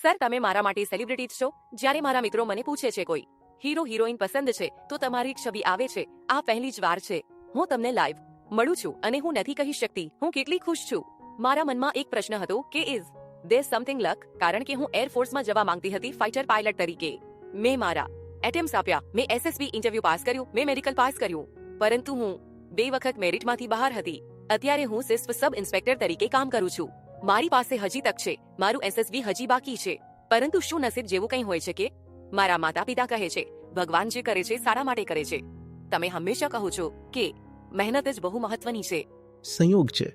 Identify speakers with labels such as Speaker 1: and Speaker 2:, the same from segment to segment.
Speaker 1: Sir, તમે મારા માટે સેલિબ્રિટી જ છો? જ્યારે મારા મિત્રો મને પૂછે છે કોઈ હીરો હિરોઈન પસંદ છે તો તમારી છબી આવે છે. આ પહેલી જ વાર છે હું તમને લાઈવ મળું છું અને હું નથી કહી શકતી હું કેટલી ખુશ છું. મારા મનમાં એક પ્રશ્ન હતો કે ઇઝ ધેર સમથિંગ લક, કારણ કે હું એરફોર્સમાં જવા માંગતી હતી ફાઇટર પાયલટ તરીકે. મેં મારા એટેમ્પ્સ આપ્યા, મેં SSB ઇન્ટરવ્યુ પાસ કર્યું, મેં મેડિકલ પાસ કર્યું, પરંતુ હું 2 વખત મેરિટમાંથી બહાર હતી. અત્યારે હું સિસ્પ સબ ઇન્સ્પેક્ટર તરીકે કામ કરું છું. મારી પાસે હજી તક છે, મારું SSB હજી બાકી છે. પરંતુ શું નસીબ જેવું કંઈ હોય છે કે મારા માતા પિતા કહે છે ભગવાન જે કરે છે સારા માટે કરે છે. તમે હંમેશા કહો છો કે મહેનત જ બહુ મહત્વની છે.
Speaker 2: સંયોગ છે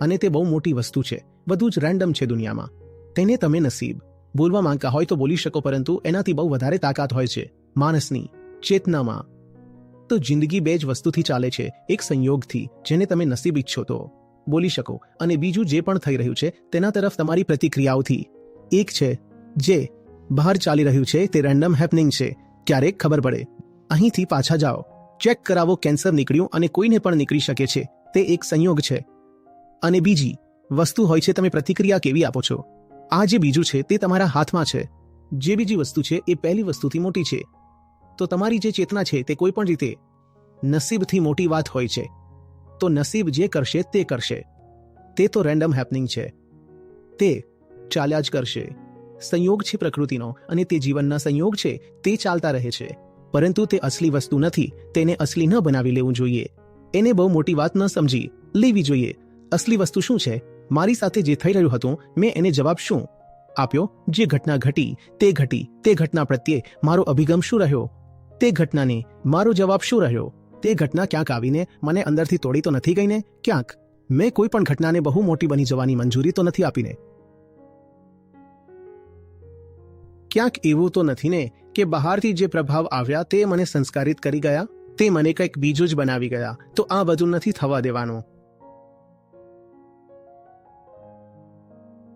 Speaker 2: અને તે બહુ મોટી વસ્તુ છે. બધું જ રેન્ડમ છે દુનિયામાં. તેને તમે નસીબ બોલવા માંગતા હોય તો બોલી શકો, પરંતુ એનાથી બહુ વધારે તાકાત હોય છે માણસની ચેતનામાં. તો જિંદગી 2 જ વસ્તુથી ચાલે છે, એક સંયોગથી જેને તમે નસીબ ઈચ્છો તો બોલી શકો, અને બીજું જે પણ થઈ રહ્યું છે તેના તરફ તમારી પ્રતિક્રિયાઓથી. એક છે જે બહાર ચાલી રહ્યું છે તે રેન્ડમ હેપનિંગ છે, ક્યારેક ખબર પડે. અહીંથી પાછા જાઓ, ચેક કરાવો કેન્સર નીકળ્યું અને કોઈને પણ નીકળી શકે છે, તે એક સંયોગ છે. અને બીજી વસ્તુ હોય છે તમે પ્રતિક્રિયા કેવી આપો છો. આ જે બીજું છે તે તમારા હાથમાં છે. જે બીજી વસ્તુ છે એ પહેલી વસ્તુથી મોટી છે. તો તમારી જે ચેતના છે તે કોઈ પણ રીતે નસીબથી મોટી વાત હોય છે. તો નસીબ જે કરશે તે કરશે. તે તો રેન્ડમ હેપનિંગ છે, તે ચાલ્યા જ કરશે. સંયોગ છે પ્રકૃતિનો અને તે જીવનના સંયોગ છે, તે ચાલતા રહે છે. પરંતુ તે અસલી વસ્તુ નથી, તેને અસલી ન બનાવી લેવું જોઈએ. એને બહુ મોટી વાત ન સમજી લેવી જોઈએ. અસલી વસ્તુ શું છે? મારી સાથે જે થઈ રહ્યું હતું મેં એને જવાબ શું આપ્યો? જે ઘટના ઘટી તે ઘટી. તે ઘટના પ્રત્યે મારો અભિગમ શું રહ્યો? તે ઘટનાને મારો જવાબ શું રહ્યો? તે ઘટના ક્યાંક આવીને મને અંદરથી તોડી તો નથી ગઈને? ક્યાંક મેં કોઈ પણ ઘટનાને બહુ મોટી બની જવાની મંજૂરી તો નથી આપીને? ક્યાંક એવું તો નથી ને કે બહારથી જે પ્રભાવ આવ્યા તે મને સંસ્કારિત કરી ગયા, તે મને કંઈક બીજું જ બનાવી ગયા? તો આ બધું નથી થવા દેવાનું.